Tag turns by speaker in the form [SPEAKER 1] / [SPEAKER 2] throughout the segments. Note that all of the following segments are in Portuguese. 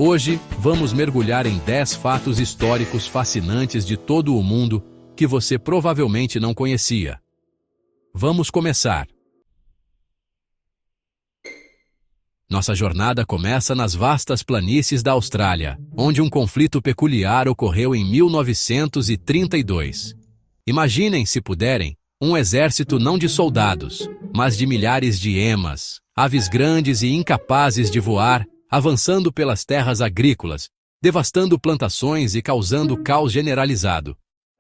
[SPEAKER 1] Hoje, vamos mergulhar em 10 fatos históricos fascinantes de todo o mundo que você provavelmente não conhecia. Vamos começar! Nossa jornada começa nas vastas planícies da Austrália, onde um conflito peculiar ocorreu em 1932. Imaginem, se puderem, um exército não de soldados, mas de milhares de emas, aves grandes e incapazes de voar, avançando pelas terras agrícolas, devastando plantações e causando caos generalizado.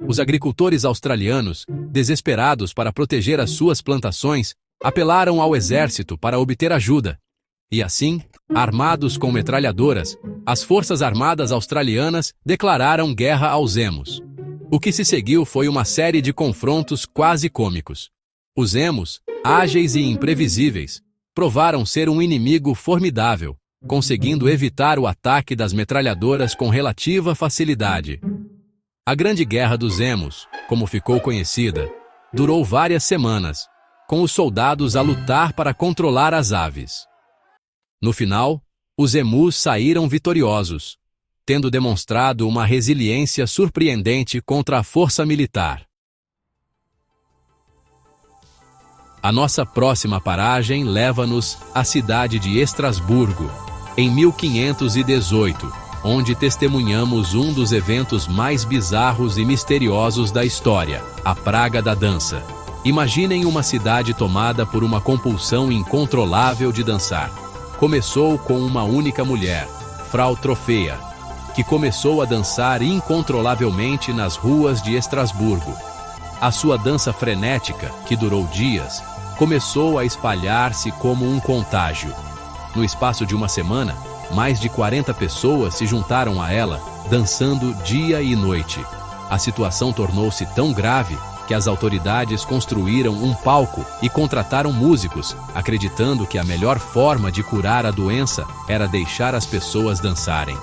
[SPEAKER 1] Os agricultores australianos, desesperados para proteger as suas plantações, apelaram ao exército para obter ajuda. E assim, armados com metralhadoras, as Forças Armadas Australianas declararam guerra aos emos. O que se seguiu foi uma série de confrontos quase cômicos. Os emos, ágeis e imprevisíveis, provaram ser um inimigo formidável, conseguindo evitar o ataque das metralhadoras com relativa facilidade. A Grande Guerra dos Emos, como ficou conhecida, durou várias semanas, com os soldados a lutar para controlar as aves. No final, os emus saíram vitoriosos, tendo demonstrado uma resiliência surpreendente contra a força militar. A nossa próxima paragem leva-nos à cidade de Estrasburgo, em 1518, onde testemunhamos um dos eventos mais bizarros e misteriosos da história, a Praga da Dança. Imaginem uma cidade tomada por uma compulsão incontrolável de dançar. Começou com uma única mulher, Frau Trofea, que começou a dançar incontrolavelmente nas ruas de Estrasburgo. A sua dança frenética, que durou dias, começou a espalhar-se como um contágio. No espaço de uma semana, mais de 40 pessoas se juntaram a ela, dançando dia e noite. A situação tornou-se tão grave que as autoridades construíram um palco e contrataram músicos, acreditando que a melhor forma de curar a doença era deixar as pessoas dançarem.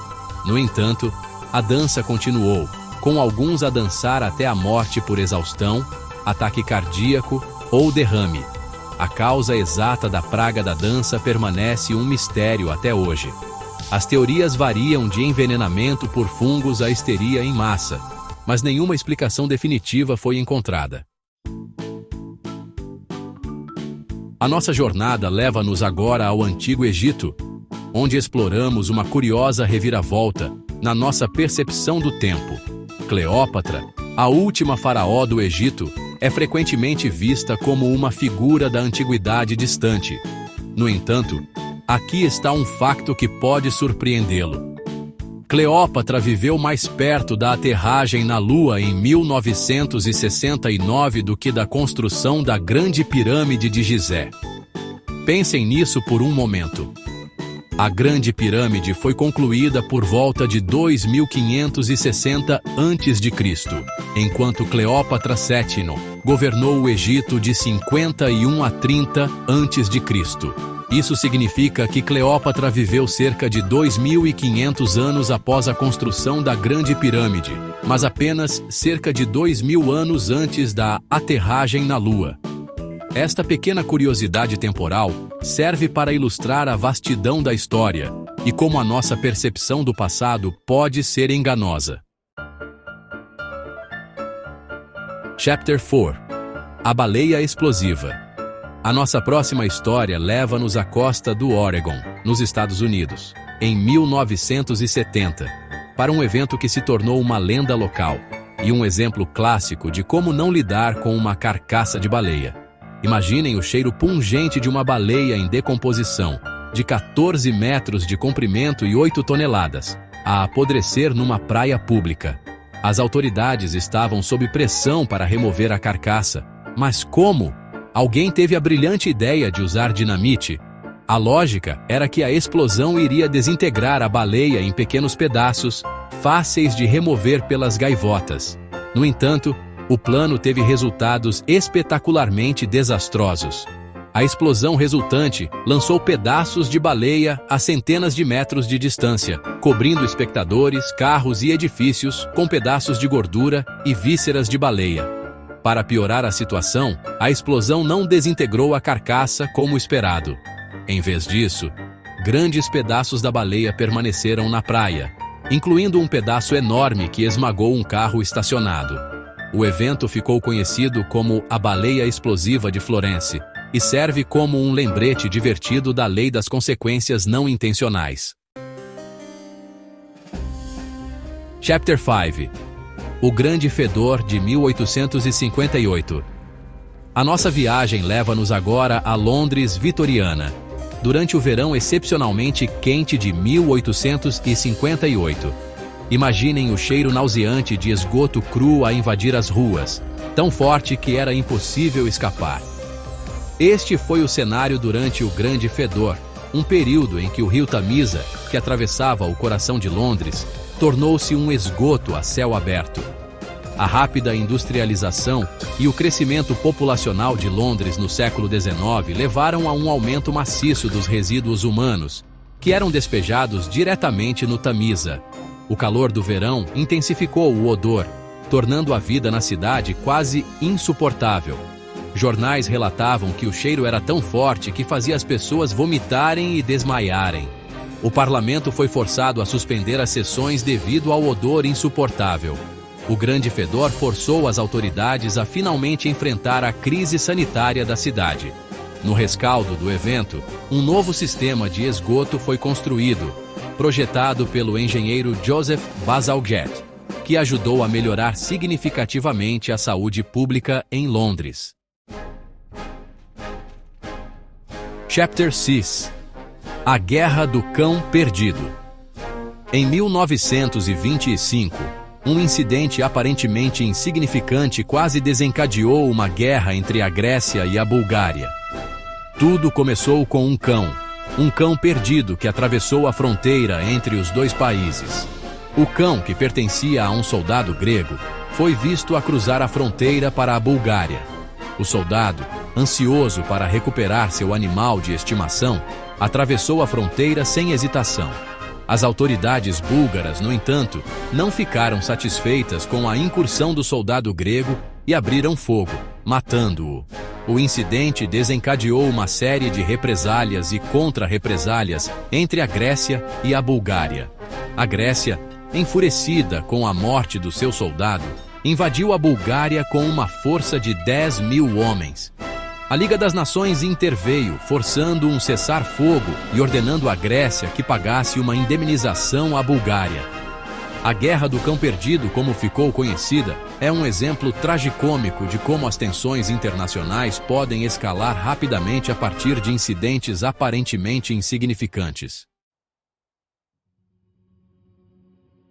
[SPEAKER 1] No entanto, a dança continuou, com alguns a dançar até a morte por exaustão, ataque cardíaco ou derrame. A causa exata da praga da dança permanece um mistério até hoje. As teorias variam de envenenamento por fungos a histeria em massa, mas nenhuma explicação definitiva foi encontrada. A nossa jornada leva-nos agora ao Antigo Egito, onde exploramos uma curiosa reviravolta na nossa percepção do tempo. Cleópatra, a última faraó do Egito, é frequentemente vista como uma figura da antiguidade distante. No entanto, aqui está um facto que pode surpreendê-lo. Cleópatra viveu mais perto da aterragem na Lua em 1969 do que da construção da Grande Pirâmide de Gizé. Pensem nisso por um momento. A Grande Pirâmide foi concluída por volta de 2560 a.C., enquanto Cleópatra VII governou o Egito de 51 a 30 a.C. Isso significa que Cleópatra viveu cerca de 2.500 anos após a construção da Grande Pirâmide, mas apenas cerca de 2.000 anos antes da aterragem na Lua. Esta pequena curiosidade temporal serve para ilustrar a vastidão da história e como a nossa percepção do passado pode ser enganosa. Chapter 4 – A Baleia Explosiva. A nossa próxima história leva-nos à costa do Oregon, nos Estados Unidos, em 1970, para um evento que se tornou uma lenda local e um exemplo clássico de como não lidar com uma carcaça de baleia. Imaginem o cheiro pungente de uma baleia em decomposição, de 14 metros de comprimento e 8 toneladas, a apodrecer numa praia pública. As autoridades estavam sob pressão para remover a carcaça. Mas como? Alguém teve a brilhante ideia de usar dinamite. A lógica era que a explosão iria desintegrar a baleia em pequenos pedaços, fáceis de remover pelas gaivotas. No entanto, o plano teve resultados espetacularmente desastrosos. A explosão resultante lançou pedaços de baleia a centenas de metros de distância, cobrindo espectadores, carros e edifícios com pedaços de gordura e vísceras de baleia. Para piorar a situação, a explosão não desintegrou a carcaça como esperado. Em vez disso, grandes pedaços da baleia permaneceram na praia, incluindo um pedaço enorme que esmagou um carro estacionado. O evento ficou conhecido como a Baleia Explosiva de Florence e serve como um lembrete divertido da lei das consequências não intencionais. Chapter 5. O Grande Fedor de 1858. A nossa viagem leva-nos agora a Londres vitoriana, durante o verão excepcionalmente quente de 1858. Imaginem o cheiro nauseante de esgoto cru a invadir as ruas, tão forte que era impossível escapar. Este foi o cenário durante o Grande Fedor, um período em que o rio Tamisa, que atravessava o coração de Londres, tornou-se um esgoto a céu aberto. A rápida industrialização e o crescimento populacional de Londres no século XIX levaram a um aumento maciço dos resíduos humanos, que eram despejados diretamente no Tamisa. O calor do verão intensificou o odor, tornando a vida na cidade quase insuportável. Jornais relatavam que o cheiro era tão forte que fazia as pessoas vomitarem e desmaiarem. O parlamento foi forçado a suspender as sessões devido ao odor insuportável. O Grande Fedor forçou as autoridades a finalmente enfrentar a crise sanitária da cidade. No rescaldo do evento, um novo sistema de esgoto foi construído, projetado pelo engenheiro Joseph Bazalgette, que ajudou a melhorar significativamente a saúde pública em Londres. Chapter 6. A Guerra do Cão Perdido. Em 1925, um incidente aparentemente insignificante quase desencadeou uma guerra entre a Grécia e a Bulgária. Tudo começou com um cão perdido que atravessou a fronteira entre os dois países. O cão, que pertencia a um soldado grego, foi visto a cruzar a fronteira para a Bulgária. O soldado, ansioso para recuperar seu animal de estimação, atravessou a fronteira sem hesitação. As autoridades búlgaras, no entanto, não ficaram satisfeitas com a incursão do soldado grego e abriram fogo, matando-o. O incidente desencadeou uma série de represálias e contra-represálias entre a Grécia e a Bulgária. A Grécia, enfurecida com a morte do seu soldado, invadiu a Bulgária com uma força de 10.000 homens. A Liga das Nações interveio, forçando um cessar-fogo e ordenando à Grécia que pagasse uma indemnização à Bulgária. A Guerra do Cão Perdido, como ficou conhecida, é um exemplo tragicômico de como as tensões internacionais podem escalar rapidamente a partir de incidentes aparentemente insignificantes.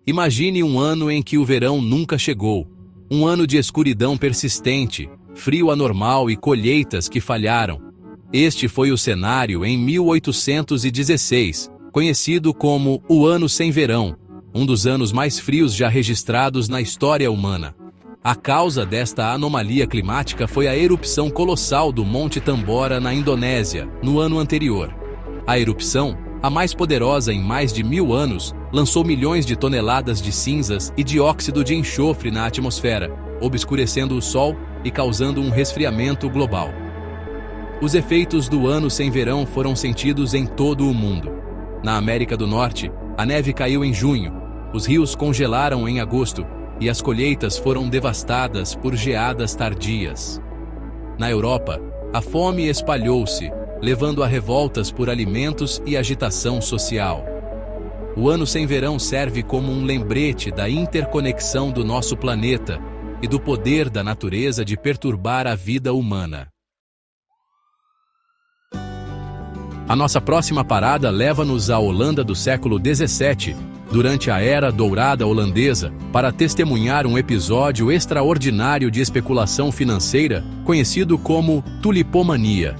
[SPEAKER 1] Imagine um ano em que o verão nunca chegou, um ano de escuridão persistente, frio anormal e colheitas que falharam. Este foi o cenário em 1816, conhecido como o Ano Sem Verão, um dos anos mais frios já registrados na história humana. A causa desta anomalia climática foi a erupção colossal do Monte Tambora na Indonésia, no ano anterior. A erupção, a mais poderosa em mais de 1000 anos, lançou milhões de toneladas de cinzas e dióxido de enxofre na atmosfera, obscurecendo o Sol e causando um resfriamento global. Os efeitos do Ano Sem Verão foram sentidos em todo o mundo. Na América do Norte, a neve caiu em junho, os rios congelaram em agosto e as colheitas foram devastadas por geadas tardias. Na Europa, a fome espalhou-se, levando a revoltas por alimentos e agitação social. O Ano Sem Verão serve como um lembrete da interconexão do nosso planeta e do poder da natureza de perturbar a vida humana. A nossa próxima parada leva-nos à Holanda do século XVII, durante a Era Dourada holandesa, para testemunhar um episódio extraordinário de especulação financeira, conhecido como tulipomania.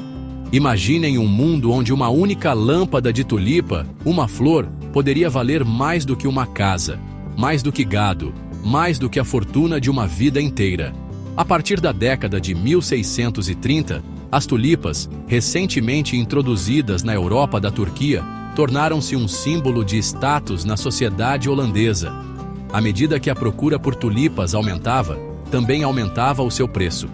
[SPEAKER 1] Imaginem um mundo onde uma única lâmpada de tulipa, uma flor, poderia valer mais do que uma casa, mais do que gado, mais do que a fortuna de uma vida inteira. A partir da década de 1630, as tulipas, recentemente introduzidas na Europa da Turquia, tornaram-se um símbolo de status na sociedade holandesa. À medida que a procura por tulipas aumentava, também aumentava o seu preço.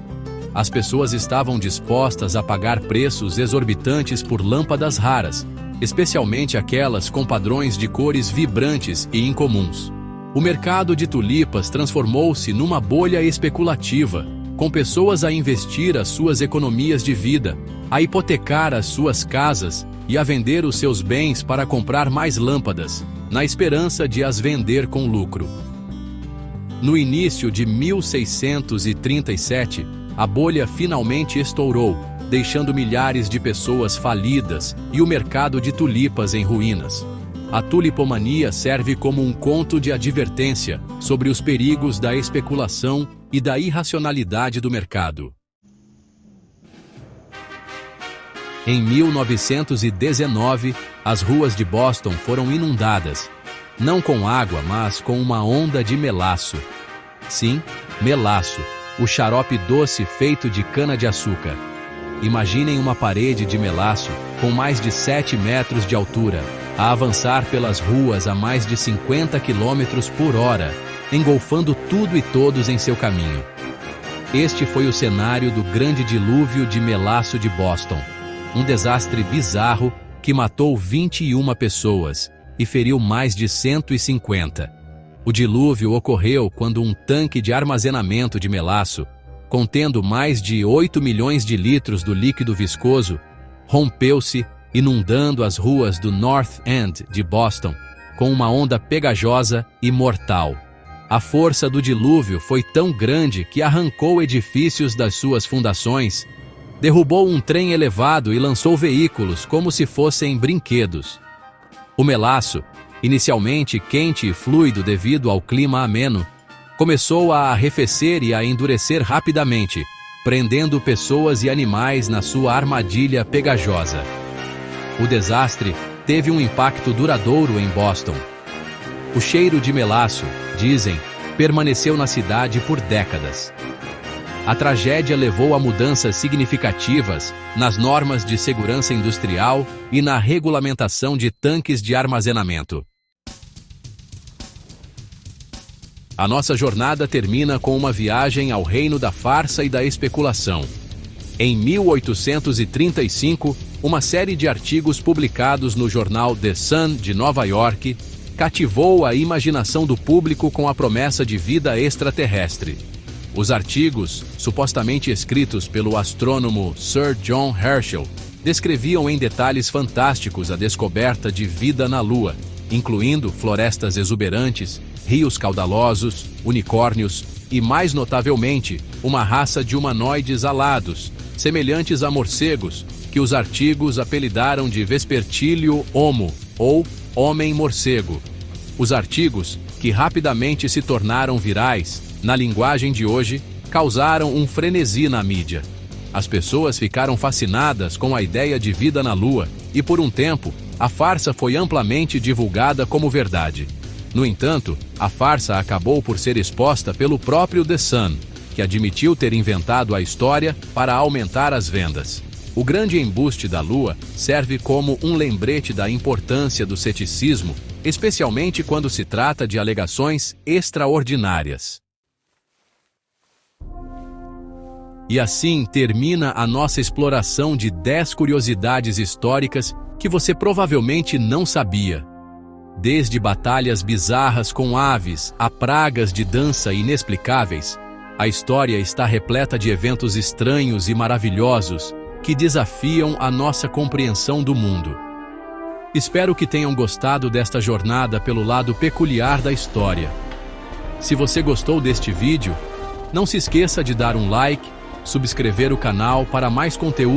[SPEAKER 1] As pessoas estavam dispostas a pagar preços exorbitantes por lâmpadas raras, especialmente aquelas com padrões de cores vibrantes e incomuns. O mercado de tulipas transformou-se numa bolha especulativa, com pessoas a investir as suas economias de vida, a hipotecar as suas casas e a vender os seus bens para comprar mais lâmpadas, na esperança de as vender com lucro. No início de 1637, a bolha finalmente estourou, deixando milhares de pessoas falidas e o mercado de tulipas em ruínas. A tulipomania serve como um conto de advertência sobre os perigos da especulação e da irracionalidade do mercado. Em 1919, as ruas de Boston foram inundadas, não com água, mas com uma onda de melaço. Sim, melaço, o xarope doce feito de cana-de-açúcar. Imaginem uma parede de melaço com mais de 7 metros de altura, a avançar pelas ruas a mais de 50 km por hora, engolfando tudo e todos em seu caminho. Este foi o cenário do grande dilúvio de melaço de Boston, um desastre bizarro que matou 21 pessoas e feriu mais de 150. O dilúvio ocorreu quando um tanque de armazenamento de melaço, contendo mais de 8 milhões de litros do líquido viscoso, rompeu-se, inundando as ruas do North End de Boston, com uma onda pegajosa e mortal. A força do dilúvio foi tão grande que arrancou edifícios das suas fundações, derrubou um trem elevado e lançou veículos como se fossem brinquedos. O melaço, inicialmente quente e fluido devido ao clima ameno, começou a arrefecer e a endurecer rapidamente, prendendo pessoas e animais na sua armadilha pegajosa. O desastre teve um impacto duradouro em Boston. O cheiro de melaço, dizem, permaneceu na cidade por décadas. A tragédia levou a mudanças significativas nas normas de segurança industrial e na regulamentação de tanques de armazenamento. A nossa jornada termina com uma viagem ao reino da farsa e da especulação. Em 1835, uma série de artigos publicados no jornal The Sun de Nova York cativou a imaginação do público com a promessa de vida extraterrestre. Os artigos, supostamente escritos pelo astrônomo Sir John Herschel, descreviam em detalhes fantásticos a descoberta de vida na Lua, incluindo florestas exuberantes, rios caudalosos, unicórnios e, mais notavelmente, uma raça de humanoides alados, semelhantes a morcegos, que os artigos apelidaram de Vespertilio Homo, ou Homem-Morcego. Os artigos, que rapidamente se tornaram virais, na linguagem de hoje, causaram um frenesi na mídia. As pessoas ficaram fascinadas com a ideia de vida na Lua e, por um tempo, a farsa foi amplamente divulgada como verdade. No entanto, a farsa acabou por ser exposta pelo próprio The Sun, que admitiu ter inventado a história para aumentar as vendas. O grande embuste da Lua serve como um lembrete da importância do ceticismo, especialmente quando se trata de alegações extraordinárias. E assim termina a nossa exploração de 10 curiosidades históricas que você provavelmente não sabia. Desde batalhas bizarras com aves a pragas de dança inexplicáveis, a história está repleta de eventos estranhos e maravilhosos que desafiam a nossa compreensão do mundo. Espero que tenham gostado desta jornada pelo lado peculiar da história. Se você gostou deste vídeo, não se esqueça de dar um like, subscrever o canal para mais conteúdo